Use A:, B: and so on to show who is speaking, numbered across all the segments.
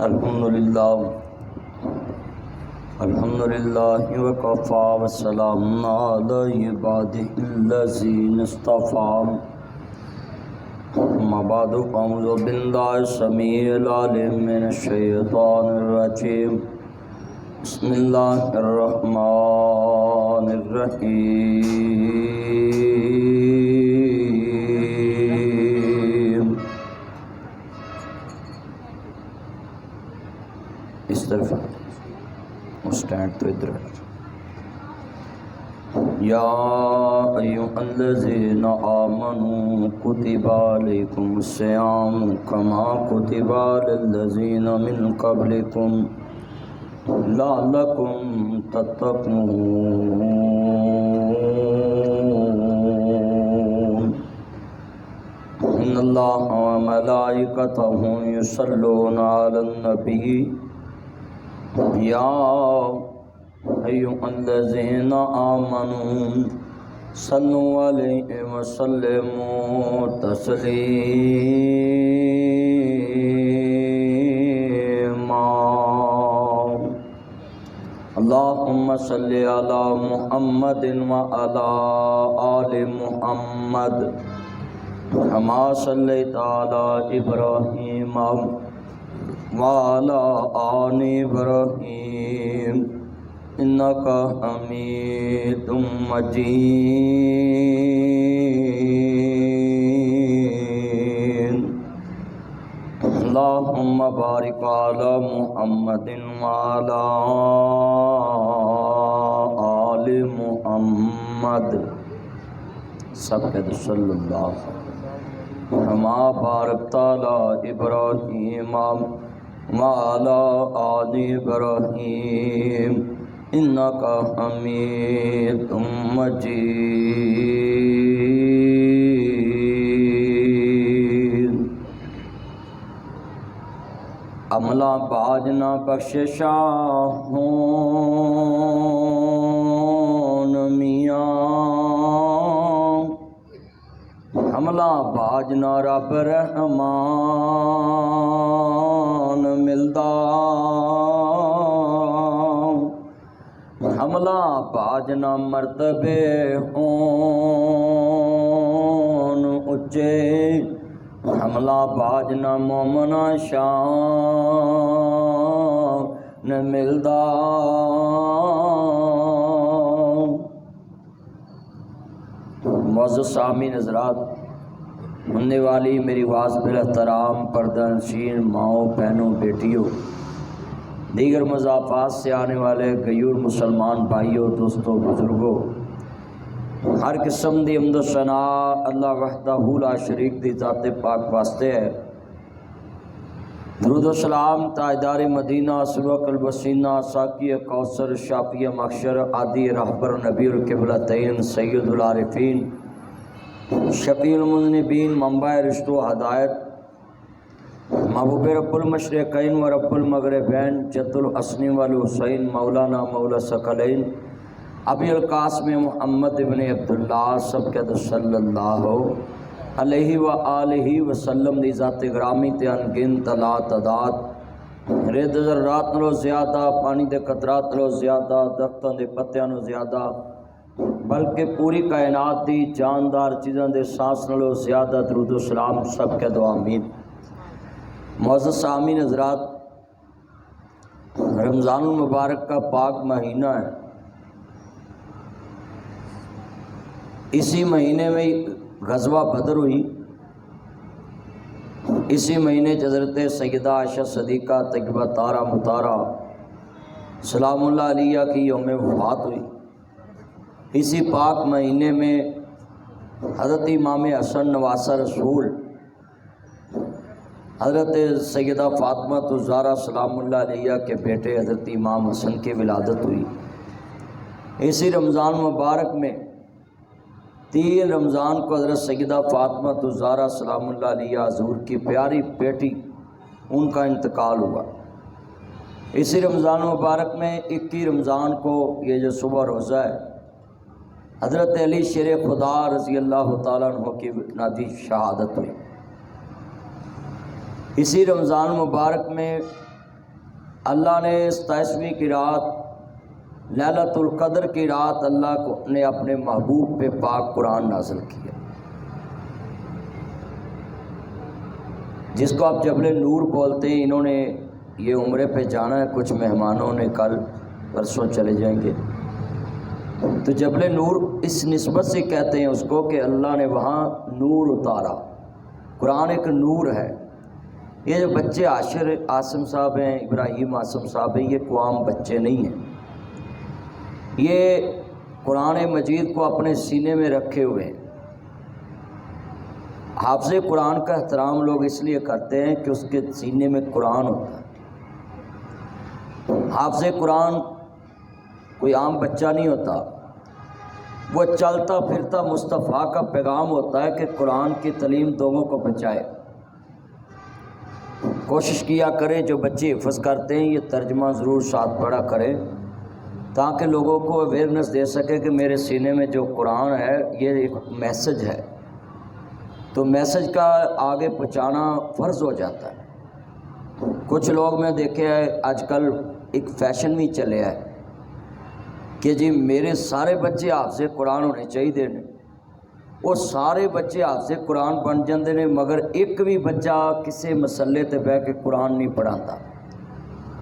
A: الحمدللہ وکفا وسلام علی عبادہ الذین اصطفی اما بعد فاعوذ باللہ السمیع العلیم من الشیطان الرجیم بسم اللہ الرحمن الرحیم۔ اس طرف اسٹینڈ تو ادھر ہے۔ یا ایھا الذین آمنوا کتب علیکم الصیام کما کتب علی الذین من قبلکم لعلکم تتقون ان اللہ وملائکتہ یصلون علی النبی یا ایھا الذین آمنوا صلوا علیہ وسلموا تسلیما۔ اللہم صلی علی محمد وعلی آل محمد کما صلیت علی ابراہیم وعلی آل ابراہیم انکا حمید مجید۔ اللہم بارک علی محمد وعلی آل محمد سب کہتے صلی اللہ کما بارکت علی ابراہیم وعلی آل ابراہیم انکا حمید مجید۔ عملہ باجنا بخششاہون میاں حملہ باجنا رب رحمان ملدا حملہ باجنا مرتبے ہون اچے حملہ باجنا مومنا شان ملدا معزز سامعین حضرات، سننے والی میری آواز بالاحترام پردہ نشین ماؤں بہنوں بیٹیوں، دیگر مضافات سے آنے والے غیور مسلمان بھائیوں دوستوں بزرگوں، ہر قسم دی حمد و ثنا اللہ وحدہ لا شریک دی ذات پاک واسطے ہے۔ درود و سلام تاجدار مدینہ سلوک البسینہ ساقی کوثر شافی محشر عادی رہبر نبی القبلتین سید العارفین شفیع المذنبین منبع رشد و ہدایت محبوب رب المشرقین و رب المغربین جد الحسن والحسین مولانا مولا ثقلین ابی القاسم محمد ابن عبداللہ سب کہتے صلی اللہ علیہ وآلہ وسلم دی ذات گرامی تے انگنت لا تعداد رد ذرات نالوں زیادہ پانی دے قطرات نالوں زیادہ درختاں دے پتیاں نالوں زیادہ بلکہ پوری کائنات دی جاندار چیزاں دے سانس نالوں زیادہ درود و سلام سب کہہ دو آمین۔ معزز سامعین حضرات، رمضان المبارک کا پاک مہینہ ہے۔ اسی مہینے میں غزوہ بدر ہوئی، اسی مہینے حضرت سیدہ عائشہ صدیقہ طیبہ طاہرہ مطہرہ سلام اللہ علیہ کی یوم وفات ہوئی۔ اسی پاک مہینے میں حضرت امام حسن نواسہ رسول حضرت سیدہ فاطمہ الزہرا سلام اللہ علیہ کے بیٹے حضرت امام حسن کی ولادت ہوئی۔ اسی رمضان مبارک میں 3 رمضان کو حضرت سیدہ فاطمہ الزہرا سلام اللہ علیہ حضور کی پیاری بیٹی ان کا انتقال ہوا۔ اسی رمضان مبارک میں 21 رمضان کو یہ جو صبح روزہ ہے حضرت علی شیر خدا رضی اللہ تعالیٰ عنہ کی نادی شہادت ہوئی۔ اسی رمضان مبارک میں اللہ نے 27ویں کی رات لیلۃ القدر کی رات اللہ کو نے اپنے محبوب پہ پاک قرآن نازل کیا، جس کو آپ جبل نور بولتے ہیں۔ انہوں نے یہ عمرے پہ جانا ہے، کچھ مہمانوں نے کل پرسوں چلے جائیں گے، تو جبل نور اس نسبت سے کہتے ہیں اس کو کہ اللہ نے وہاں نور اتارا۔ قرآن ایک نور ہے۔ یہ جو بچے عاشر عاصم صاحب ہیں، ابراہیم عاصم صاحب ہیں، یہ کوئی عام بچے نہیں ہیں، یہ قرآن مجید کو اپنے سینے میں رکھے ہوئے ہیں۔ حافظ قرآن کا احترام لوگ اس لیے کرتے ہیں کہ اس کے سینے میں قرآن ہوتا ہے۔ حافظ قرآن کوئی عام بچہ نہیں ہوتا، وہ چلتا پھرتا مصطفیٰ کا پیغام ہوتا ہے کہ قرآن کی تعلیم لوگوں کو پہنچائے۔ کوشش کیا کریں جو بچے حفظ کرتے ہیں یہ ترجمہ ضرور ساتھ پڑھا کریں، تاکہ لوگوں کو اویئرنیس دے سکے کہ میرے سینے میں جو قرآن ہے یہ ایک میسج ہے، تو میسج کا آگے پہنچانا فرض ہو جاتا ہے۔ کچھ لوگ میں دیکھے ہے آج کل ایک فیشن بھی چلے ہے کہ جی میرے سارے بچے حافظ قرآن ہونے چاہیے نے، وہ سارے بچے حافظ قرآن بن جاندے نے، مگر ایک بھی بچہ کسی مسئلے تے بہ کے قرآن نہیں پڑھاتا،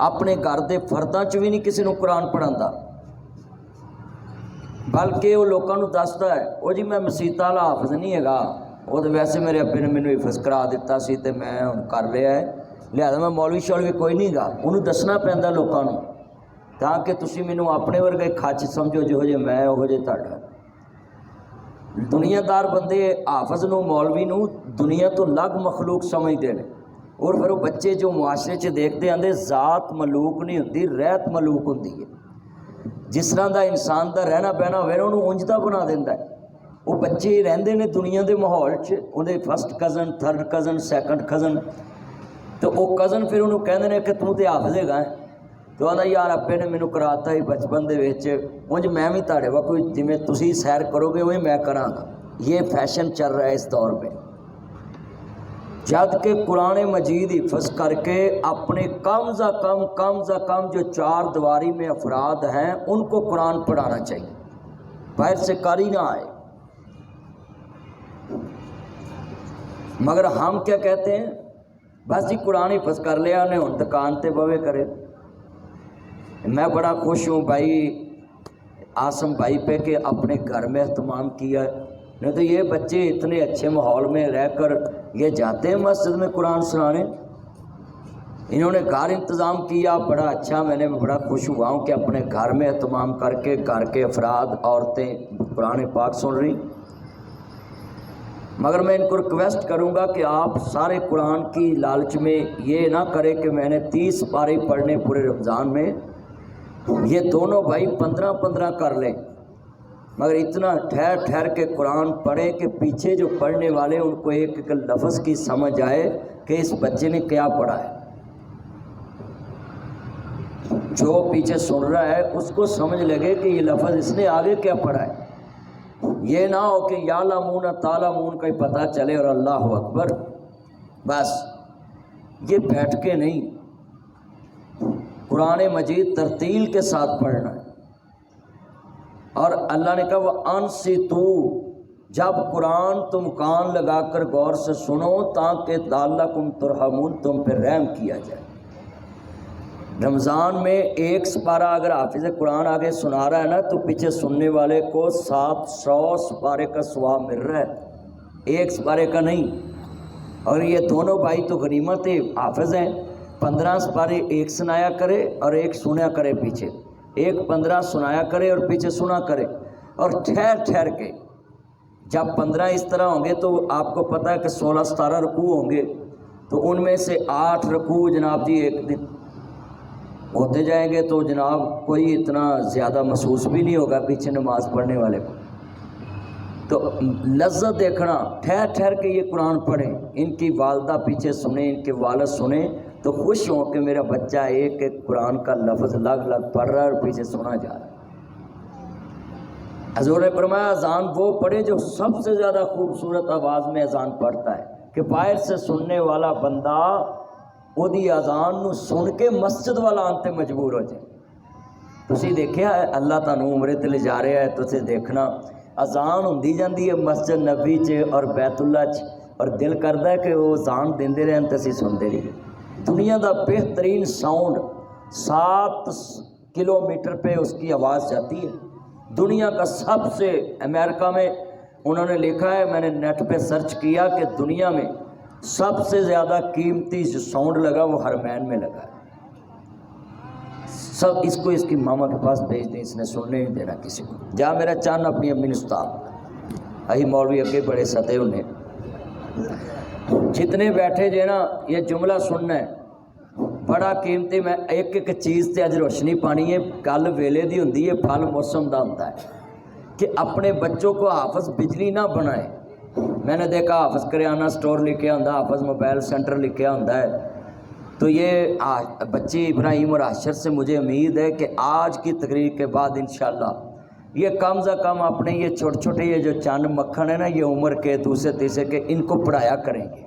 A: اپنے گھر دے فرداں چ بھی نہیں کسی نو قرآن پڑھاتا، بلکہ وہ لوگوں کو دستا ہے وہ جی میں مسیت والا حافظ نہیں ہے، وہ تو ویسے میرے ابے نے مینوں حفظ کرا دیتا سی تے میں ہن کر لیا ہے، لہذا میں مولوی شولوی کوئی نہیں گا۔ انہوں دسنا پیندا لوگوں کو تاکہ تسی مینوں اپنے ورگے کھچ سمجھو جہو جے میں اہو جے تہاڈا۔ دنیا دار بندے حافظ نو مولوی نو دنیا تو الگ مخلوق سمجھتے ہیں، اور پھر وہ بچے جو معاشرے چ دیکھتے آندے ذات ملوک نہیں ہوندی، رہت ملوک ہوندی ہے۔ جس طرح دا انسان دا رہنا بہنا ہوئے انہوں انج دا بنا دیندا ہے۔ وہ بچے رہندے نے دنیا دے ماحول چ، انہیں first cousin, third cousin, second cousin, تو وہ کزن پھر انہوں کہندے نے کہ توں تے حافظ ہے گا، تو آندا یار ابے نے مینوں کراتا ہی بچپن دے وچ، انج میں بھی تہاڈے وا کوئی جویں تسی سیر کرو گے اویں میں کراں گا۔ یہ فیشن چل رہا ہے اس دور پہ، جب کہ قرآن مجید حفظ کر کے اپنے کم از کم جو 4 دیواری میں افراد ہیں ان کو قرآن پڑھانا چاہیے، باہر سے کاری نہ آئے۔ مگر ہم کیا کہتے ہیں، بس جی قرآن حفظ کر لیا نے ہن دکان تے بوے کرے۔ میں بڑا خوش ہوں بھائی عاصم بھائی پہ کہ اپنے گھر میں اہتمام کیا ہے، نہیں تو یہ بچے اتنے اچھے ماحول میں رہ کر یہ جاتے ہیں مسجد میں قرآن سنانے، انہوں نے گھر انتظام کیا، بڑا اچھا، میں نے بڑا خوش ہوا ہوں کہ اپنے گھر میں اہتمام کر کے گھر کے افراد عورتیں قرآن پاک سن رہی۔ مگر میں ان کو ریکویسٹ کروں گا کہ آپ سارے قرآن کی لالچ میں یہ نہ کرے کہ میں نے 30 پارے پڑھنے پورے رمضان میں، یہ دونوں بھائی 15 کر لیں، مگر اتنا ٹھہر ٹھہر کے قرآن پڑھیں کہ پیچھے جو پڑھنے والے ان کو ایک ایک لفظ کی سمجھ آئے کہ اس بچے نے کیا پڑھا ہے، جو پیچھے سن رہا ہے اس کو سمجھ لگے کہ یہ لفظ اس نے آگے کیا پڑھا ہے۔ یہ نہ ہو کہ یا لامون تالامون کا ہی پتہ چلے اور اللہ اکبر، بس یہ بیٹھ کے نہیں، قرآن مجید ترتیل کے ساتھ پڑھنا ہے۔ اور اللہ نے کہا وَأَنصِتُوا، جب قرآن تم کان لگا کر غور سے سنو تاکہ لعلکم ترحمون، تم پہ رحم کیا جائے۔ رمضان میں ایک سپارہ اگر حافظ قرآن آگے سنا رہا ہے نا تو پیچھے سننے والے کو 700 سپارے کا ثواب مل رہا ہے، ایک سپارے کا نہیں۔ اور یہ دونوں بھائی تو غنیمت حافظ ہیں، 15 سپارے ایک سنایا کرے اور ایک سنیا کرے پیچھے، ایک 15 سنایا کرے اور پیچھے سنا کرے، اور ٹھہر ٹھہر کے۔ جب 15 اس طرح ہوں گے تو آپ کو پتہ ہے کہ 16-17 رکوع ہوں گے، تو ان میں سے 8 رکوع جناب جی ایک دن ہوتے جائیں گے، تو جناب کوئی اتنا زیادہ محسوس بھی نہیں ہوگا پیچھے نماز پڑھنے والے کو۔ تو لذت دیکھنا، ٹھہر ٹھہر کے یہ قرآن پڑھیں، ان کی والدہ پیچھے سنیں، ان کے والد سنیں، تو خوش ہوں کہ میرا بچہ ایک ایک قرآن کا لفظ لگ لگ پڑھ رہا ہے اور پیچھے سنا جا رہا ہے۔ حضور نے فرمایا اذان وہ پڑھے جو سب سے زیادہ خوبصورت آواز میں اذان پڑھتا ہے، کہ باہر سے سننے والا بندہ وہ اذان نو سن کے مسجد والا آن تے مجبور ہو جائے. تسی دیکھیا ہے اللہ تانوں عمرے تے لے جا رہا ہے، تسی دیکھنا اذان ہوندی جاندی ہے مسجد نبی چ اور بیت اللہ چ، اور دل کردا ہے کہ وہ اذان دیندے رہن تے اسی سنتے رہیے. دنیا دا بہترین ساؤنڈ 7 کلومیٹر پہ اس کی آواز جاتی ہے. دنیا کا سب سے، امریکہ میں انہوں نے لکھا ہے، میں نے نیٹ پہ سرچ کیا کہ دنیا میں سب سے زیادہ قیمتی جو ساؤنڈ لگا وہ حرمین میں لگا ہے. سب اس کو اس کی ماما کے پاس بھیج دیں، اس نے سننے نہیں دینا کسی کو. جا میرا چان اپنی امی استاد اہی مولوی اگے بڑے سطح انہیں جتنے بیٹھے جے نا یہ جملہ سننا ہے بڑا قیمتی. میں ایک ایک چیز تے اج روشنی پانی ہے. گل ویلے دی ہوندی ہے، پھل موسم دا ہوتا ہے کہ اپنے بچوں کو حافظ بجلی نہ بنائے. میں نے دیکھا حافظ کریانہ سٹور لکھا ہوتا ہے، حافظ موبائل سینٹر لکھا ہوتا ہے. تو یہ بچے ابراہیم اور عاشر سے مجھے امید ہے کہ آج کی تقریر کے بعد انشاءاللہ یہ کم از کم اپنے یہ چھوٹے چھوٹے یہ جو چند مکھن ہیں نا، یہ عمر کے دوسرے تیسرے کے، ان کو پڑھایا کریں گے.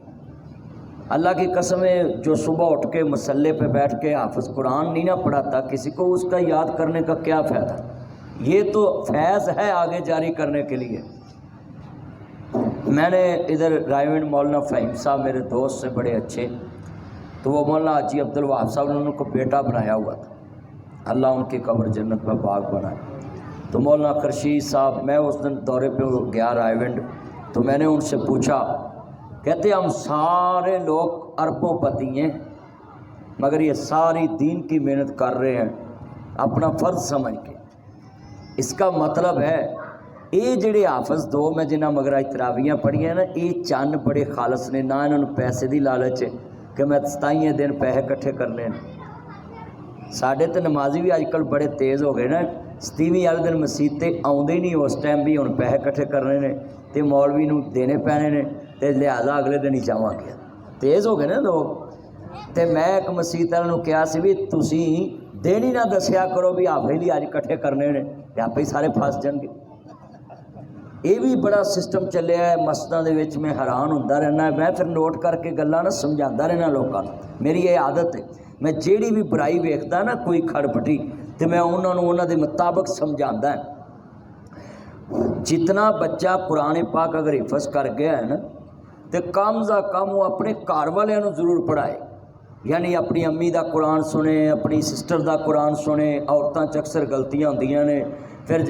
A: اللہ کی قسم ہے جو صبح اٹھ کے مسلح پہ بیٹھ کے حافظ قرآن نہیں نہ پڑھاتا کسی کو، اس کا یاد کرنے کا کیا فائدہ. یہ تو فیض ہے آگے جاری کرنے کے لیے. میں نے ادھر رائیونڈ مولانا فہیم صاحب میرے دوست سے بڑے اچھے، تو وہ مولانا حاجی عبدالوہاب صاحب نے ان کو بیٹا بنایا ہوا تھا، اللہ ان کی قبر جنت میں باغ بنائے. تو مولانا خرشید صاحب، میں اس دن دورے پہ گیا رائیونڈ، تو میں نے ان سے پوچھا، کہتے ہم سارے لوگ اربوں پتی ہیں مگر یہ ساری دین کی محنت کر رہے ہیں اپنا فرض سمجھ کے. اس کا مطلب ہے یہ جڑے حافظ دو میں جنہ مگر تراویاں پڑھی ہیں نا، یہ چند بڑے خالص نے، نہ انہوں نے پیسے دی لالچ ہے کہ میں 27 دن پیسے کٹھے کرنے ہیں. ساڈے تو نمازی بھی اج کل بڑے تیز ہو گئے نا، 27 والے دن مسیح تے آؤندے نہیں، اس ٹائم بھی ہن پیسے کٹھے کرنے نے تے مولوی نو دینے پینے نے، تے لہذا اگلے دن ہی جاواں گے. تیز ہو گئے نا لوگ. تے میں ایک مسیح والے نو کہا سی بھی تسی دن ہی نہ دسیا کرو بھی آپ ہی اج کٹھے کرنے نے، تے آپ ہی سارے پھس جان گے. یہ بھی بڑا سسٹم چلیا ہے مسجداں دے وچ. میں حیران ہوندا رہنا ہے، میں پھر نوٹ کر کے گلاں نہ سمجھاندا رہنا لوکاں نوں. میری یہ عادت ہے، میں جیڑی بھی برائی ویکھدا نا کوئی کھڑ پٹی تے میں انہاں دے مطابق سمجھاندا ہے. جتنا بچہ قرآن پاک اگر حفظ کر گیا ہے نا تے کم از کم وہ اپنے گھر والوں نوں ضرور پڑھائے. یعنی اپنی امی دا قرآن سنے، اپنی سسٹر دا قرآن سنے. عورتاں چ اکثر غلطیاں ہوندیاں نے. پھر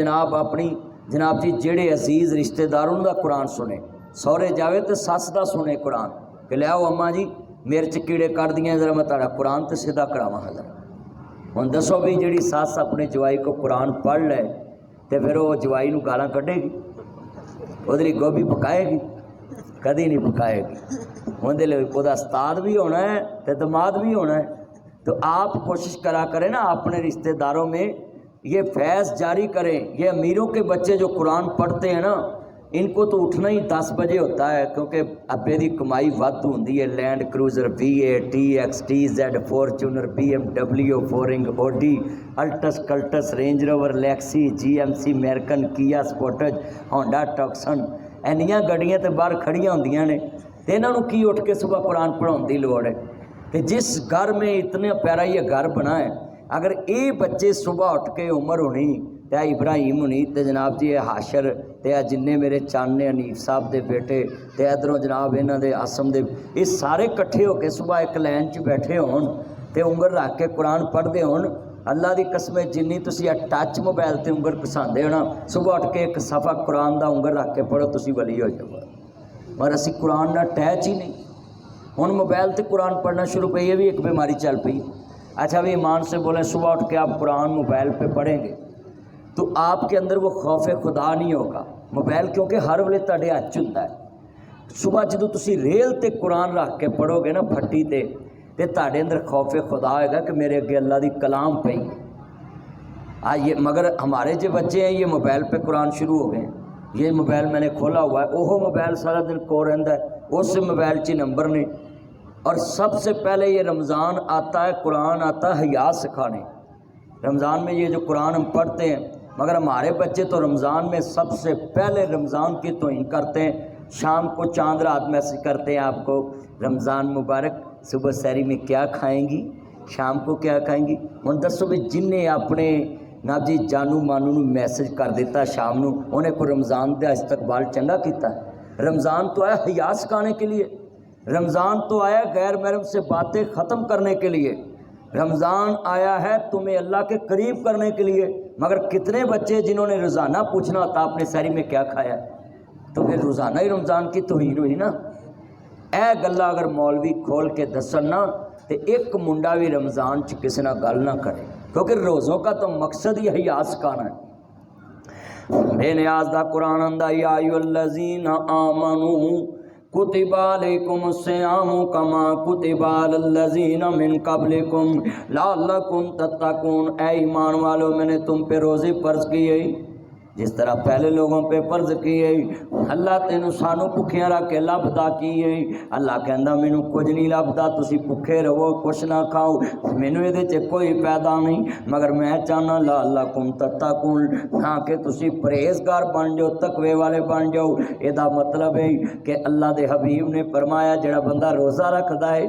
A: جناب جی جڑے عزیز رشتہ دار انہوں دا قرآن سنے. سہرے جاوے تو سس دا سنے قرآن کہ لیاؤ اماں جی میرے چ کیڑے کر دیاں، ذرا میں تہاڈا قرآن تے سیدھا کراواں. حضرت ہن دسو بھی جڑی سس اپنے جوائی کو قرآن پڑھ لے تے پھر وہ جوائی نو گالاں کڈے گی؟ ادھری گوبھی پکائے گی؟ کدی نہیں پکائے گی. اندر وہ استاد بھی ہونا ہے تے دماد بھی ہونا ہے. تو آپ کوشش کرا کریں نا اپنے رشتہ داروں میں یہ فیض جاری کریں. یہ امیروں کے بچے جو قرآن پڑھتے ہیں نا، ان کو تو اٹھنا ہی 10 بجے ہوتا ہے، کیونکہ ابے دی کمائی وادو ہوندی ہے. Land Cruiser V8 TX TZ Fortuner BMW فورنگ Audi Altis Cultus Range Rover Lexus GMC American Kia Sportage Honda toxin اینیاں گڈیاں تے باہر کھڑیاں ہوندیاں نے. تے انہاں نوں کی اٹھ کے صبح قرآن پڑھاਉਣ دی لوڑ ہے؟ کہ جس گھر میں اتنا پیارا یہ گھر بنا ہے، اگر یہ بچے صبح اٹھ کے عمر ہونی تے ابراہیم ہونی تے جناب جی حاشر تے جن میرے چانے حنیف صاحب دے بیٹے تے ادھروں جناب انہاں دے آسم دے، یہ سارے کٹھے ہو کے صبح ایک لائن چ بیٹھے ہون تے انگل رکھ کے قرآن پڑھتے ہون. اللہ دی قسم جنی تسی ٹچ موبائل تے انگل گھساندے ہو نا، صبح اٹھ کے ایک صفحہ قرآن دا انگل رکھ کے پڑھو تسی ولی ہو جاؤ. مگر اسی قرآن نہ ٹیچ ہی نہیں. ہن موبائل تے قرآن پڑھنا شروع پہ، یہ بھی ایک بیماری چل پئی. اچھا بھی ایمان سے بولیں صبح اٹھ کے آپ قرآن موبائل پہ پڑھیں گے تو آپ کے اندر وہ خوف خدا نہیں ہوگا. موبائل کیونکہ ہر ویلے تہاڈے ہاتھ ہوتا ہے. صبح جدوں تسی ریل تے قرآن رکھ کے پڑھو گے نا پھٹی تے تہاڈے اندر خوف خدا ہوئے گا کہ میرے اگے اللہ دی کلام پئی. یہ مگر ہمارے جو بچے ہیں یہ موبائل پہ قرآن شروع ہو گئے. یہ موبائل میں نے کھولا ہوا ہے، وہ موبائل سارا دن کو رہتا ہے، اس موبائل چ نمبر نے. اور سب سے پہلے یہ رمضان آتا ہے، قرآن آتا ہے حیا سکھانے. رمضان میں یہ جو قرآن ہم پڑھتے ہیں، مگر ہمارے بچے تو رمضان میں سب سے پہلے رمضان کی توہین کرتے ہیں شام کو چاند رات میسج کرتے ہیں آپ کو رمضان مبارک، صبح سحری میں کیا کھائیں گی، شام کو کیا کھائیں گی۔ ہن دسو بھی جن نے اپنے نا جی جانو مانو نو میسج کر دیتا شام نو، انہیں کو رمضان کا استقبال چنگا کیتا ہے؟ رمضان تو آیا حیا سکھانے کے لیے، رمضان تو آیا غیر محرم سے باتیں ختم کرنے کے لیے، رمضان آیا ہے تمہیں اللہ کے قریب کرنے کے لیے۔ مگر کتنے بچے جنہوں نے روزانہ پوچھنا ہوتا آپ نے سحری میں کیا کھایا، تو پھر روزانہ ہی رمضان کی توہین ہوئی نا۔ اے گلا اگر مولوی کھول کے دسن نا تو ایک منڈا بھی رمضان چ کسی نہ گل نہ کرے، کیونکہ روزوں کا تو مقصد ہی حیا سکھانا ہے۔ بے نیاز دا قرآن آندا یا ایھا الذین آمنوا کتب علیکم الصیام کما کتب علی الذین من قبلکم لعلکم تتقون، اے ایمان والو میں نے تم پہ روزے فرض کیے جس طرح پہلے لوگوں پہ فرض کیے۔ اللہ تینوں سانو بھکھیاں رکھ کے لبدا کیے، اللہ کہندا مینوں کچھ نہیں لبدا، تسی بھکھے رہو کچھ نہ کھاؤ، مینوں یہ دے کوئی پیدا نہیں، مگر میں چاہنا لعلکم تتقون، ہاں کہ تسی پرہیزگار بن جاؤ، تقوی والے بن جاؤ۔ یہ دا مطلب ہے کہ اللہ دے حبیب نے فرمایا جڑا بندہ روزہ رکھدا ہے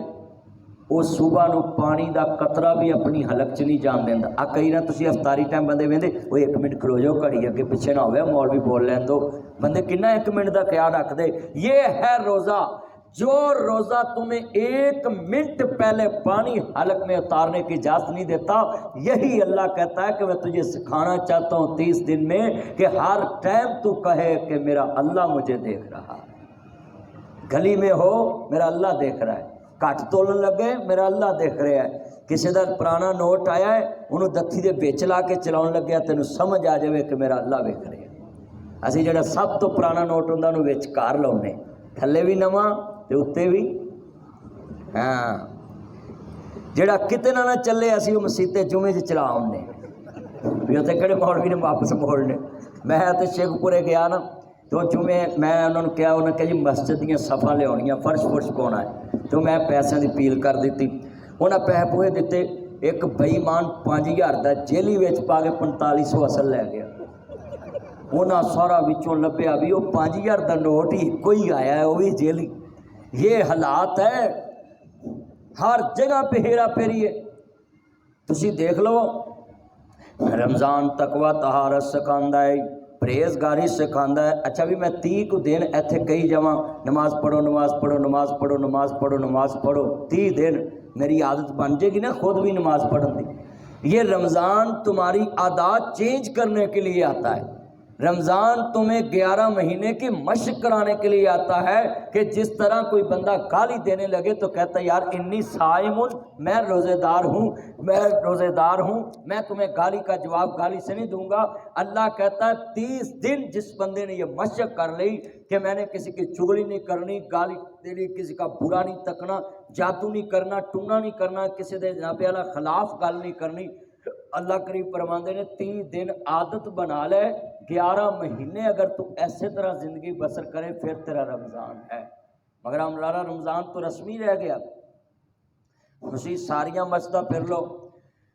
A: وہ صبح نو پانی دا قطرہ بھی اپنی حلق چ نہیں جان دیندا۔ آ کئی نہ تسی افطاری ٹائم بندے ویندے وہ 1 منٹ کھلو جاؤ گھڑی اگے پیچھے نہ ہوئے مولوی بول لین دو، بندے کنا 1 منٹ دا خیال رکھ دے۔ یہ ہے روزہ، جو روزہ تمہیں 1 منٹ پہلے پانی حلق میں اتارنے کی اجازت نہیں دیتا، یہی اللہ کہتا ہے کہ میں تجھے سکھانا چاہتا ہوں 30 دن میں کہ ہر ٹائم تو کہے کہ میرا اللہ مجھے دیکھ رہا ہے، گلی میں ہو میرا اللہ دیکھ رہا ہے، کٹ تولن لگے میرا اللہ دیکھ رہا ہے، کسی دا پرانا نوٹ آیا ہے انہوں دتھی دے بیچ لا کے چلاؤن لگیا تینوں سمجھ آ جائے کہ میرا اللہ دیکھ رہا ہے۔ اسی جڑا سب تو پرانا نوٹ ہوندا انہوں وچ کار لاؤنے، تھلے بھی نواں تے اوتے بھی، ہاں جڑا کتے نہ چلے اسی وہ مسیتے جمعے چ چلا آنے بھی اتنے کہڑے مولوی نے واپس موڑنے۔ میں تے شیخ پورے گیا نا تو جمعے میں انہوں نے کہا، انہوں نے کہا جی مسجد دیاں صفا لیا فرش فرش پاؤنا ہے، تو میں پیسوں کی اپیل کر دیتی، انہیں پیسے پوہے دیتے، ایک بئیمان 5000 کا جیلی ویچ پا کے 4500 اصل لے گیا، انہیں سارا وچوں لبیا بھی وہ 5000 کا نوٹ ہی کوئی آیا ہے وہ بھی جیلی۔ یہ حالات ہے، ہر جگہ پہ ہیرا پھیری ہے، تسی دیکھ لو۔ رمضان تقوی طہارت سکھاندا ہے، پرہیزگاری سکھاندا ہے۔ اچھا بھی میں 30 کو دن ایتھے کئی جاواں نماز پڑھو نماز پڑھو نماز پڑھو نماز پڑھو نماز پڑھو، 30 دن میری عادت بن جائے گی نا خود بھی نماز پڑھن دی۔ یہ رمضان تمہاری عادات چینج کرنے کے لیے آتا ہے، رمضان تمہیں 11 مہینے کی مشق کرانے کے لیے آتا ہے کہ جس طرح کوئی بندہ گالی دینے لگے تو کہتا ہے یار انی صائمن، میں روزے دار ہوں، میں روزے دار ہوں، میں تمہیں گالی کا جواب گالی سے نہیں دوں گا۔ اللہ کہتا ہے 30 دن جس بندے نے یہ مشق کر لی کہ میں نے کسی کی چغلی نہیں کرنی، گالی دینی، کسی کا برا نہیں تکنا، جادو نہیں کرنا، ٹونا نہیں کرنا، کسی دے جناب اعلیٰ خلاف گل نہیں کرنی، اللہ کریم فرماندے نے 30 دن عادت بنا لے، 11 مہینے اگر تو ایسے طرح زندگی بسر کرے پھر تیرا رمضان ہے۔ مگر ہمارا رمضان تو رسمی رہ گیا، اسی ساریاں مسجداں پھر لو۔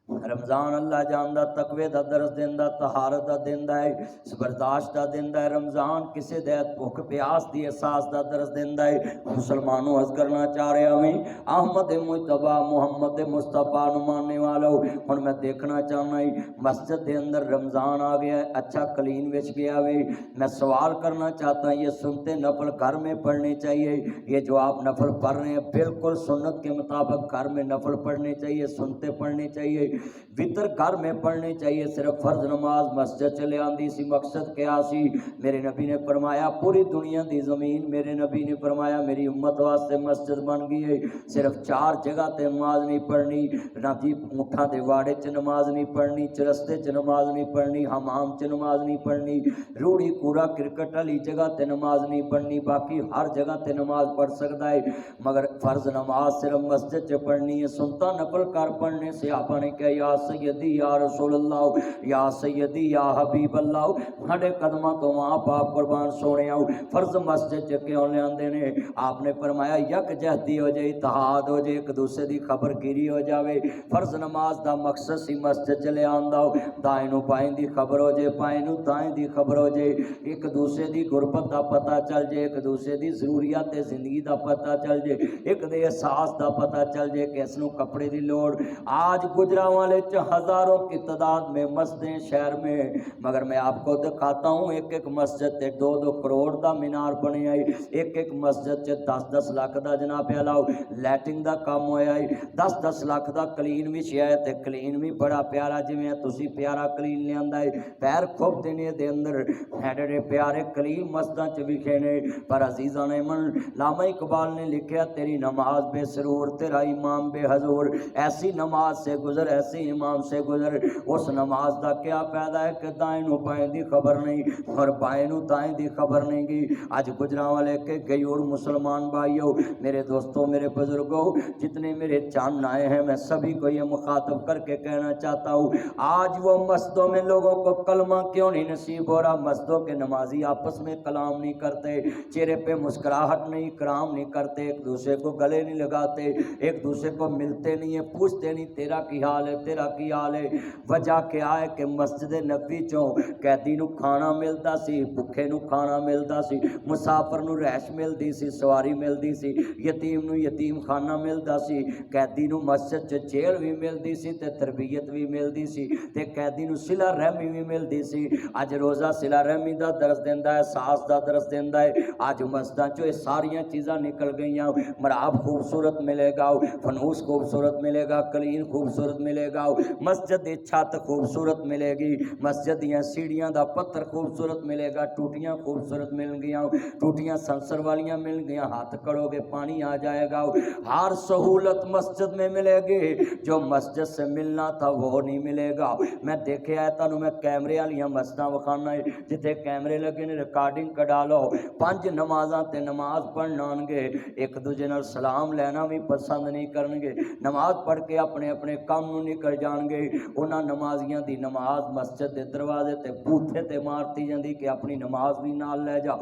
A: رمضان اللہ جاندا تقوی دا درس دیندا، طہارت دا دیندا ہے، برداشت دا دیندا ہے۔ رمضان کسے دے بھوک پیاس دی احساس دا درس دیندا ہے۔ مسلمانوں عرض کرنا چاہ رہا ہوں احمد مجتبی محمد مصطفیٰ نو ماننے والو، ہن میں دیکھنا چاہنا ہے مسجد دے اندر رمضان آ گیا ہے، اچھا کلین وچ گیا وے، میں سوال کرنا چاہتا ہوں یہ سنتے نفل گھر میں پڑھنے چاہیے؟ یہ جو آپ نفل پڑھ رہے ہیں بالکل سنت کے مطابق گھر میں نفل پڑھنے چاہیے، سنتے پڑھنے چاہیے، وطر گھر میں پڑھنے چاہیے۔ صرف فرض نماز مسجد چلے آندی سی، مقصد کیا سی؟ میرے نبی نے فرمایا پوری دنیا دی زمین میرے نبی نے فرمایا میری امت واسطے مسجد بن گئی ہے، صرف 4 جگہ تے نماز نہیں پڑھنی، نہ جی اونٹاں دے واڑے چ نماز نہیں پڑھنی، چرستے چ نماز نہیں پڑھنی، حمام چ نماز نہیں پڑھنی، روڑی کوڑا کرکٹ والی جگہ تے نماز نہیں پڑھنی، باقی ہر جگہ تے نماز پڑھ سکتا ہے، مگر فرض نماز صرف مسجد چ پڑھنی ہے۔ سنتا نفل کر پڑھنے سے آپ نے کہا یا یا سیدی یا رسول اللہ یا سیدی یا حبیب اللہ ہڈے قدمہ تو ماں باپ قربان سونے آؤ فرض مسجد کیوں لے آندے نے آپ نے فرمایا یک جہدی ہو جائے اتحاد ہو جائے ایک دوسرے دی خبر گیری ہو جاوے فرض نماز دا مقصد سی مسجد چلے آندا ہو دائیں نو بائیں دی خبر ہو جائے بائیں نو دائیں دی خبر ہو جائے ایک دوسرے دی غربت دا پتہ چل جائے ایک دوسرے دی ضروریات زندگی دا پتہ چل جائے ایک دے احساس دا پتہ چل جائے کہ اس نو کپڑے دی لوڑ آج گجرانوالے ہزاروں کی تعداد میں مسجدیں شہر میں مگر میں آپ کو دکھاتا ہوں ایک ایک مسجد تے 2-2 کروڑ دا مینار بنے آئی ایک ایک مسجد تے 10-10 لاکھ دا جناب علاؤ لیٹنگ دا کام ہویا ہے 10-10 لاکھ دا کلین بھی شیا ہے تے کلین بھی بڑا پیارا جویں تسی پیارا کلین لے آندا ہے پیر کھوب دینے دے اندر ایڈے پیارے کلین مسجداں چ وکھے نے پر عزیزاں نے من علامہ اقبال نے لکھیا تیری نماز بے سرور تیرا امام بے حضور ایسی نماز سے گزر ایسی امام سے گزر اس نماز دا کیا فائدہ ہے کہ دائیں نو بائیں دی خبر نہیں اور بائیں نو دائیں دی خبر نہیں گی آج گجرانوالے کے غیور مسلمان بھائیوں میرے دوستوں میرے بزرگوں جتنے میرے چاند آئے ہیں میں سبھی کو یہ مخاطب کر کے کہنا چاہتا ہوں آج وہ مسجدوں میں لوگوں کو کلمہ کیوں نہیں نصیب ہو رہا مسجدوں کے نمازی آپس میں کلام نہیں کرتے چہرے پہ مسکراہٹ نہیں کرام نہیں کرتے ایک دوسرے کو گلے نہیں لگاتے ایک دوسرے کو ملتے نہیں ہیں پوچھتے نہیں تیرا کی حال ہے تیرا کی حال ہے وجہ کیا ہے کہ مسجد نبوی چوں قیدی نو کھانا ملتا سی بھکھے نو کھانا ملتا سی مسافر نو رہائش ملتی سی سواری ملتی سی یتیم نو یتیم خانہ ملتا سی قیدی نو مسجد چ جیل بھی ملتی سی تے تربیت بھی ملتی سی تے قیدی نو صلہ رحمی بھی ملتی سی اج روزہ صلہ رحمی دا درس دیندا ہے ساس دا درس دیندا ہے اج مسجداں چوں ساریاں چیزاں نکل گئیاں مراب خوبصورت ملے گا فنوس خوبصورت ملے گا کلین خوبصورت ملے گا مسجد دی چھت خوبصورت ملے گی مسجد دیاں سیڑھیاں دا پتھر خوبصورت ملے گا ٹوٹیاں خوبصورت مل گیاں ٹوٹیاں سنسر والیاں مل گیاں ہاتھ کڑو گے پانی آ جائے گا ہر سہولت مسجد میں ملے گی جو مسجد سے ملنا تھا وہ نہیں ملے گا میں دیکھے آیا تانوں میں کیمرے والیاں مسجداں وکھانا ہے جتھے کیمرے لگے نے ریکارڈنگ کڈا لو 5 نمازاں تے نماز پڑھن آن گے ایک دوجے نال سلام لینا بھی پسند نہیں کرن گے نماز پڑھ کے اپنے اپنے کام نو نکل جان گے انہاں نمازیاں دی نماز مسجد دے دروازے تے بوتھے تے مارتی جاندی کہ اپنی نماز بھی نال لے جا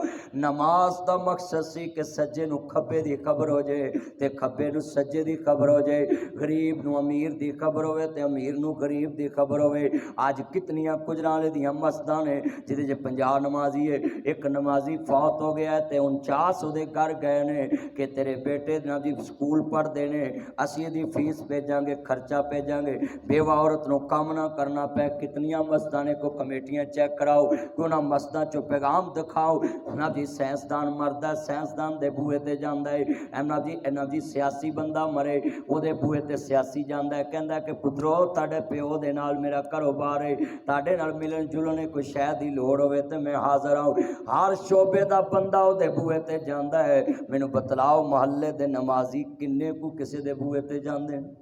A: نماز دا مقصد سی کہ سجے نو کھبے دی خبر ہو جائے تے کھبے نو سجے دی خبر ہو جائے غریب نو امیر دی خبر ہوئے تے امیر نو غریب دی خبر ہوئے آج کتنیاں کجرالے دی مسجداں نے جدے جے 50 نمازی ہے ایک نمازی فوت ہو گیا ہے تے 49 دے گھر گئے نے کہ تیرے بیٹے نا دی سکول پڑھ دینے اسی دی فیس بھیجاں گے خرچہ بھیجاں گے بیوہ عورت نو کام نہ کرنا پے کتنیاں مسجداں کو کمیٹیاں چیک کراؤ کونا مسجداں چو پیغام دکھاؤ نا جی سائنسدان مرد ہے سائنسدان دے بوئے تے جاندا ہے اینا جی سیاسی بندہ مرے او دے بوئے تے سیاسی جاندا ہے کہندا ہے کہ پترو تاڈے پیو دے نال میرا کاروبار ہے تاڈے نال ملن جلن کوئی شے دی لوڑ ہوے تے میں حاضر ہوں ہر شعبے دا بندہ او دے بوئے تے جاندا ہے مینوں بتلاؤ محلے دے نمازی کنے کو کسے دے بوئے تے جاندے ہیں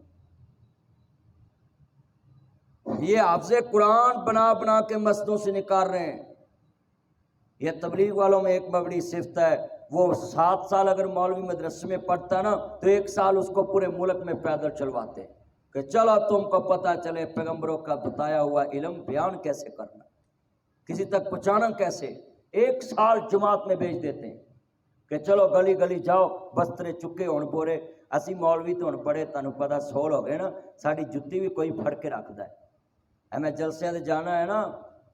A: یہ حافظ قرآن بنا بنا کے مسجدوں سے نکال رہے ہیں یہ تبلیغ والوں میں ایک بڑی صفت ہے وہ 7 سال اگر مولوی مدرسے میں پڑھتا ہے نا تو 1 سال اس کو پورے ملک میں پیدل چلواتے ہیں کہ چلو تم کو پتہ چلے پیغمبروں کا بتایا ہوا علم بیان کیسے کرنا کسی تک پہنچانا کیسے 1 سال جماعت میں بھیج دیتے ہیں کہ چلو گلی گلی جاؤ بسترے چکے ہون بورے اسی مولوی تو ہن بڑے تانوں پتہ سول ہو گئے نا ساڈی جُتی بھی کوئی پھڑ کے رکھدا ہے ہمیں جلسے سے جانا ہے نا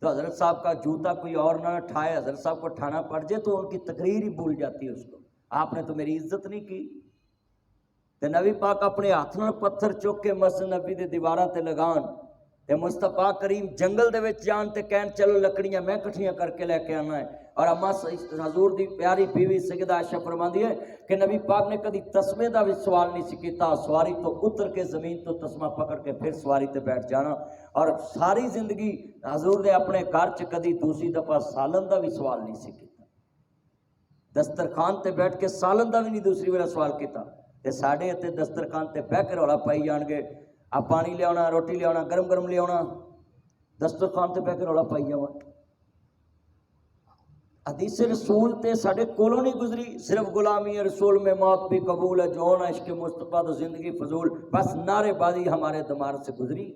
A: تو حضرت صاحب کا جوتا کوئی اور نہ اٹھائے حضرت صاحب کو اٹھانا پڑ جائے تو ان کی تقریر ہی بھول جاتی ہے اس کو آپ نے تو میری عزت نہیں کی تے نبی پاک اپنے ہاتھ نال پتھر چک کے مسجد نبی دے دیواراں تے لگان تے مصطفیٰ کریم جنگل دے وچ جان تے کہن چلو لکڑیاں میں کٹھیاں کر کے لے کے آنا ہے اور اما حضور دی پیاری بیوی سیدہ عائشہ فرماندی ہے کہ نبی پاک نے کبھی تسمے دا بھی سوال نہیں کیتا سواری تو اتر کے زمین تو تسمہ پکڑ کے پھر سواری تے بیٹھ جانا اور ساری زندگی حضور نے اپنے گھر چ کدی دوسری دفعہ سالن دا بھی سوال نہیں کیتا دسترخوان تے بیٹھ کے سالن دا بھی نہیں دوسری بار سوال کیتا تے ساڈے تے دسترخوان تے بیٹھ کے رولا پائی جان گے آ پانی لے آنا روٹی لے آنا گرم گرم لے آنا دسترخوان تے بیٹھ کے رولا پائی جاواں حدیث رسول تے ساڈے کولوں نہیں گزری صرف غلامی رسول میں موت بھی قبول ہے جو نہ عشق مصطفیٰ تو زندگی فضول بس نعرے بازی ہمارے دماغ سے گزری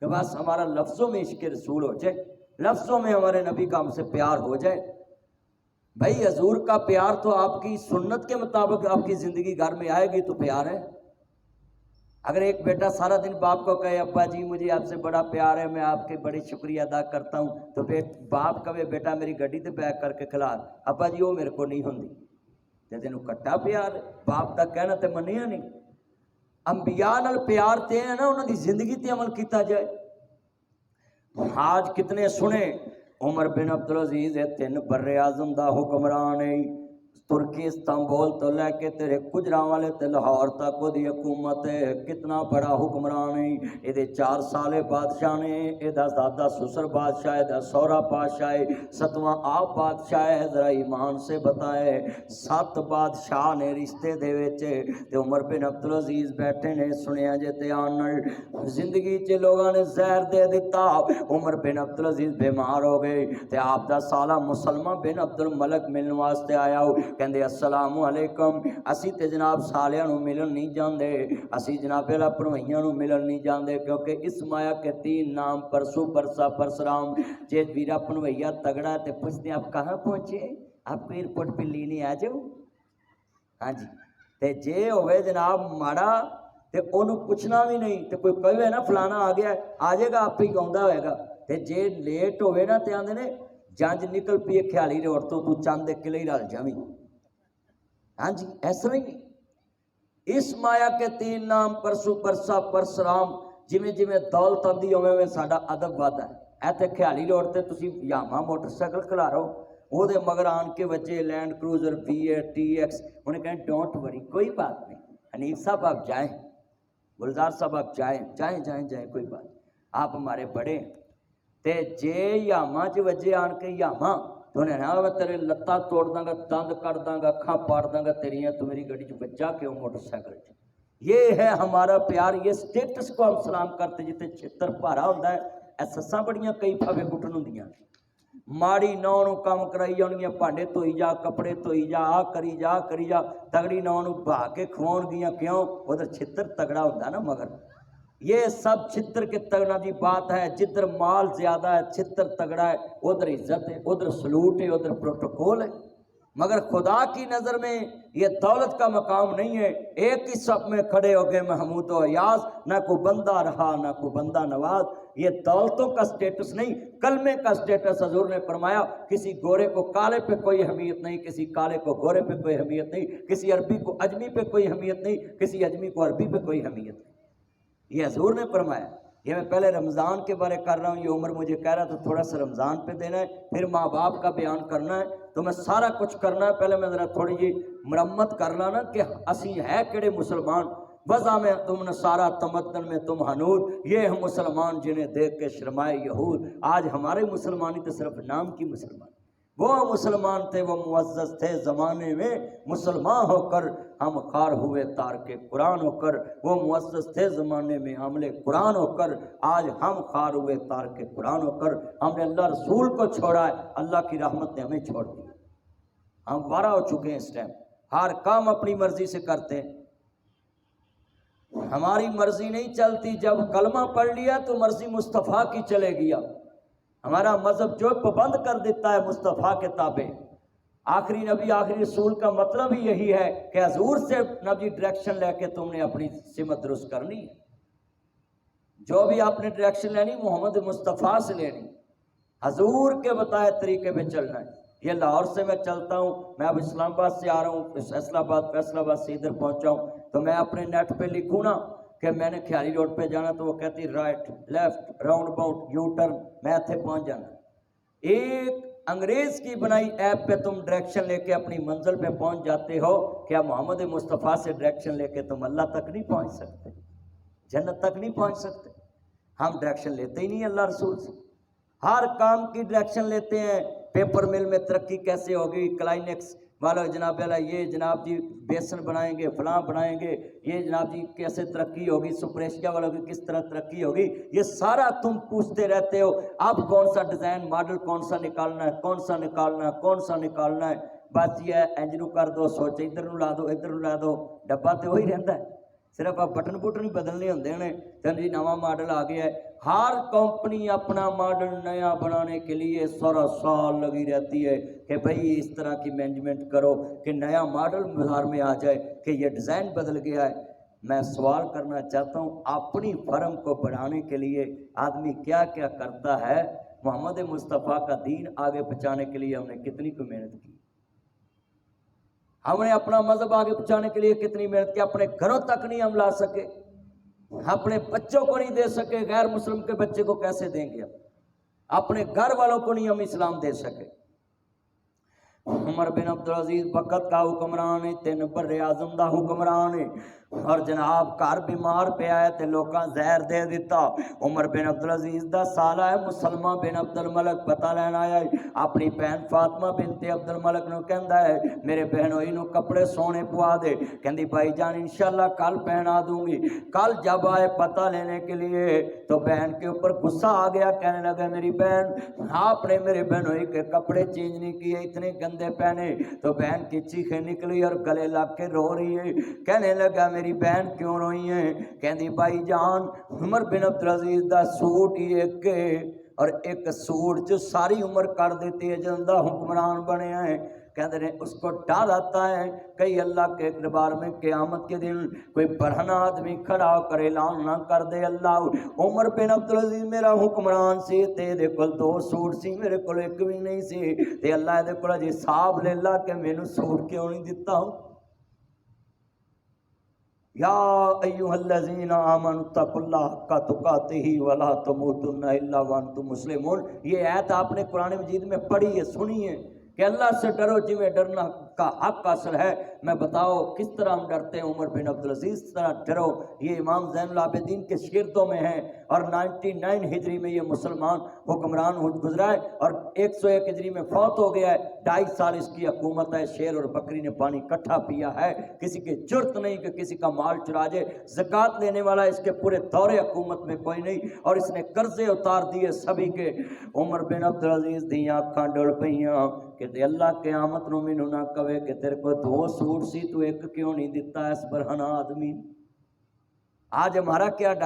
A: کہ بس ہمارا لفظوں میں عشق رسول ہو جائے، لفظوں میں ہمارے نبی کا ہم سے پیار ہو جائے۔ بھائی حضور کا پیار تو آپ کی سنت کے مطابق آپ کی زندگی گھر میں آئے گی تو پیار ہے۔ اگر ایک بیٹا سارا دن باپ کو کہے ابا جی مجھے آپ سے بڑا پیار ہے، میں آپ کے بڑی شکریہ ادا کرتا ہوں، تو باپ کہے بیٹا میری گڈی تے بیک کر کے کھلا ابا جی وہ میرے کو نہیں ہوندی، تے تینوں کٹا پیار ہے، باپ دا کہنا تے منیا نہیں۔ انبیاء نال پیار تے ہے نا، انہاں دی زندگی تے عمل کیتا جائے۔ آج کتنے سنے عمر بن عبدالعزیز ہے 3 بر اعظم دا حکمران ہے، ترکی استنبول تو لے کے تیرے کجراں والے تے لاہور تک دی حکومت ہے، کتنا بڑا حکمران ہے۔ یہ 4 سالے بادشاہ نے، یہ دادا سسر بادشاہ ہے، سورا بادشاہ ہے، 7واں آپ بادشاہ ہے۔ ذرا ایمان سے بتائے 7 بادشاہ نے رشتے دے وچ تے عمر بن عبدالعزیز بیٹھے نے، سنیا جے تے آن زندگی چ لوگاں نے زہر دے دیتا، عمر بن عبدالعزیز بیمار ہو گئے تے آپ دا سالہ مسلمہ بن عبد الملک ملن واسطے آیا ہو، کہندے السلام علیکم، اسی تے جناب سالیاں نو ملن نہیں جاندے، اسی جناب اللہ پرویاں نو ملن نہیں جاندے، کیونکہ اس مایا کے 3 نام پرسو پرسا پرسرام۔ جے ویرا پنویا تگڑا ہے تے پوچھتے آپ کہاں پہنچے، آپ کو ایئرپورٹ پہ لینے آ جاؤ، ہاں جی، تے جے ہوئے جناب ماڑا تے انہوں پوچھنا بھی نہیں، تے کوئی کہے نا فلانا آ گیا ہے، آ جائے گا آپ ہی گاؤں ہوئے گا، تے جے لیٹ ہوئے نا تے آندے نے جنج نکل پیے خیالی روڈ تو چاند کلے ہی رل جاویں، ہاں جی ایسا نہیں۔ اس مایا کے 3 نام پرسو پرسا پرسرام، جویں جویں دولت آندی ہوے ساڈا ادب ودا ہے۔ ایتھے خیالی روڈ تے تسی یاما موٹر سائیکل کھلارو، وہ دے مگر آن کے بچے لینڈ کروزر V8 TX، انہیں کہیں ڈونٹ وری کوئی بات نہیں، حنیف صاحب آپ جائیں، گلزار صاحب آپ جائیں جائیں جائیں جائیں کوئی بات، آپ ہمارے بڑے تے جے یاما چ وجے آن کے یاما تو انہیں نا میں تیرے لتاں توڑ داں گا، دند کر داں گا، اکھاں پاڑ داں گا تیریاں، تو میری گاڑی چ بچا کیوں موٹر سائیکل چ۔ یہ ہے ہمارا پیار، یہ سٹیٹس کو ہم سلام کرتے جتے چھتر پارا ہوتا ہے۔ اے سساں بڑیاں کئی پھاوے کٹن ہوندیاں، ماڑی نو نو کام کرائی جانگیاں، پانڈے دھوئی جا، کپڑے دھوئی جا، آ کری جا، تگڑی نو نو بہا کے کھوان گیاں، کیوں ادھر چھتر تگڑا ہوتا نا۔ مگر یہ سب چھتر کے تگڑا دی بات ہے، جدھر مال زیادہ ہے چھتر تگڑا ہے، ادھر عزت ہے، ادھر سلوٹ ہے، ادھر پروٹوکول ہے۔ مگر خدا کی نظر میں یہ دولت کا مقام نہیں ہے۔ ایک ہی صف میں کھڑے ہو گئے محمود و ایاز، نہ کوئی بندہ رہا نہ کوئی بندہ نواز۔ یہ دولتوں کا سٹیٹس نہیں، کلمے کا سٹیٹس۔ حضور نے فرمایا کسی گورے کو کالے پہ کوئی اہمیت نہیں، کسی کالے کو گورے پہ کوئی اہمیت نہیں، کسی عربی کو اجمی پہ کوئی اہمیت نہیں، کسی اجمی کو عربی پہ کوئی اہمیت نہیں۔ یہ حضور نے فرمایا۔ یہ میں پہلے رمضان کے بارے کر رہا ہوں، یہ عمر مجھے کہہ رہا تو تھوڑا سا رمضان پہ دینا ہے، پھر ماں باپ کا بیان کرنا ہے، تو میں سارا کچھ کرنا ہے۔ پہلے میں ذرا تھوڑی جی مرمت کر لانا کہ اسی ہے کیڑے مسلمان، وضع میں تم نصارہ تمدن میں تم حنود، یہ ہم مسلمان جنہیں دیکھ کے شرمائے یہود۔ آج ہمارے مسلمانی تو صرف نام کی مسلمان، وہ مسلمان تھے، وہ معزز تھے زمانے میں، مسلمان ہو کر ہم خار ہوئے تارک قرآن ہو کر، وہ معزز تھے زمانے میں حامل قرآن ہو کر، آج ہم خار ہوئے تارک قرآن ہو کر ہم نے اللہ رسول کو چھوڑا ہے، اللہ کی رحمت نے ہمیں چھوڑ دیا، ہم وارا ہو چکے ہیں۔ اس ٹائم ہر کام اپنی مرضی سے کرتے ہیں، ہماری مرضی نہیں چلتی۔ جب کلمہ پڑھ لیا تو مرضی مصطفیٰ کی چلے گیا، ہمارا مذہب جو پابند کر دیتا ہے مصطفیٰ کے تابع۔ آخری نبی آخری رسول کا مطلب ہی یہی ہے کہ حضور سے نبی ڈائریکشن لے کے تم نے اپنی سمت درست کرنی ہے، جو بھی آپ نے ڈائریکشن لینی محمد مصطفیٰ سے لینی، حضور کے بتائے طریقے پہ چلنا ہے۔ یہ لاہور سے میں چلتا ہوں، میں اب اسلام آباد سے آ رہا ہوں، فیصل آباد سے ادھر پہنچا ہوں، تو میں اپنے نیٹ پہ لکھوں نا کہ میں نے خیالی روڈ پہ جانا تو وہ کہتی right left round bound you turn, میں اتنے پہنچ جانا۔ ایک انگریز کی بنائی ایپ پہ تم ڈائریکشن لے کے اپنی منزل پہ پہنچ جاتے ہو، کیا محمد مصطفیٰ سے ڈائریکشن لے کے تم اللہ تک نہیں پہنچ سکتے، جنت تک نہیں پہنچ سکتے؟ ہم ڈائریکشن لیتے ہی نہیں اللہ رسول سے، ہر کام کی ڈائریکشن لیتے ہیں۔ پیپر مل میں ترقی کیسے ہوگی، کلائنیکس والا جناب اللہ یہ جناب جی بیسن بنائیں گے، فلاں بنائیں گے، یہ جناب جی کیسے ترقی ہوگی، سپریشیا والوں کی کس طرح ترقی ہوگی، یہ سارا تم پوچھتے رہتے ہو۔ اب کون سا ڈیزائن ماڈل کون سا نکالنا ہے، کون سا نکالنا ہے، کون سا نکالنا ہے، بس یہ انجنو کر دو، سوچ ادھر نو لا دو، ادھر نو لا دو، ڈبہ تو وہی رہتا ہے۔ صرف آپ بٹن بٹن ہی بدلنے ہوتے ہیں تو جی نواں ماڈل آ گیا ہے. ہر کمپنی اپنا ماڈل نیا بنانے کے لیے 16 سال لگی رہتی ہے کہ بھئی اس طرح کی مینجمنٹ کرو کہ نیا ماڈل بازار میں آ جائے کہ یہ ڈیزائن بدل گیا ہے. میں سوال کرنا چاہتا ہوں اپنی فرم کو بڑھانے کے لیے آدمی کیا کیا کرتا ہے؟ محمد مصطفیٰ کا دین آگے پہنچانے کے لیے ہم نے کتنی کو محنت کی؟ ہم نے اپنا مذہب آگے پہنچانے کے لیے کتنی محنت کی؟ اپنے گھروں تک نہیں ہم لا سکے، اپنے بچوں کو نہیں دے سکے، غیر مسلم کے بچے کو کیسے دیں گے؟ اپنے گھر والوں کو نہیں ہم اسلام دے سکے. عمر بن عبدالعزیز وقت کا حکمران ہے، 3 بر اعظم دا حکمران ہے، اور جناب گھر بیمار پہ آئے تے لوکاں زہر دے دیتا. عمر بن عبدالعزیز دا سالہ ہے مسلمہ بن عبد الملک پتہ لینا آیا ہے. اپنی بہن فاطمہ بنت عبد الملک نو کہندا ہے میرے بہنوئی نو کپڑے سونے پوا دے. کہندی بھائی جان انشاءاللہ کل پہنا دوں گی. کل جب آئے پتہ لینے کے لیے تو بہن کے اوپر غصہ آ گیا، کہنے لگا میری بہن آپ نے میرے بہنوئی کے کپڑے چینج نہیں کیے، اتنے گندے پہنے. تو بہن کی چیخیں نکلی اور گلے لگ کے رو رہی ہے. کہنے لگا میری بہن کیوں روئی ہے؟ کہندی بھائی جان عمر بن عبدالعزیز دا سوٹ ہی ایک اور ایک سوٹ جو ساری عمر کر دیتی ہے جندہ حکمران بنے ہیں. کہتے ہیں اس کو ڈر آتا ہے کئی اللہ کے دربار میں قیامت کے دن کوئی برہنہ آدمی کھڑا ہو کر اعلان نہ کر دے اللہ عمر بن عبدالعزیز میرا حکمران سی تے دے کول 2 سوٹ سی میرے کول ایک بھی نہیں سی تے اللہ دے کول جی حساب لے لا کہ مینوں سوٹ کیوں نہیں دتا ہوں. یا ایھا الذین آمنوا اتقوا اللہ حق تقاتہ ولا تموتن الا وانتم مسلمون. یہ آیت آپ نے قرآن مجید میں پڑھی ہے، سنی ہے کہ اللہ سے ڈرو جی میں ڈرنا کا حق حاصل ہے. میں بتاؤ کس طرح ہم ڈرتے ہیں عمر بن عبدالعزیز طرح ڈرو. یہ امام زین العابدین کے شیرتوں میں ہے اور 99 ہجری میں یہ مسلمان حکمران گزرا ہے اور 101 ہجری میں فوت ہو گیا ہے. 2.5 سال اس کی حکومت ہے. شیر اور بکری نے پانی کٹھا پیا ہے. کسی کی جرت نہیں کہ کسی کا مال چرا جائے. زکوٰۃ لینے والا اس کے پورے دور حکومت میں کوئی نہیں اور اس نے قرضے اتار دیے سبھی کے. عمر بن عبدالعزیز دیاں اکھاں ڈل پیاں کہ اللہ قیامت نو مینوں نہ کہے کہ تیرے کو 2 سوٹ سی تو ایک کیوں نہیں دیتا اس برہنہ آدمی. آج ہمارا کیا ڈر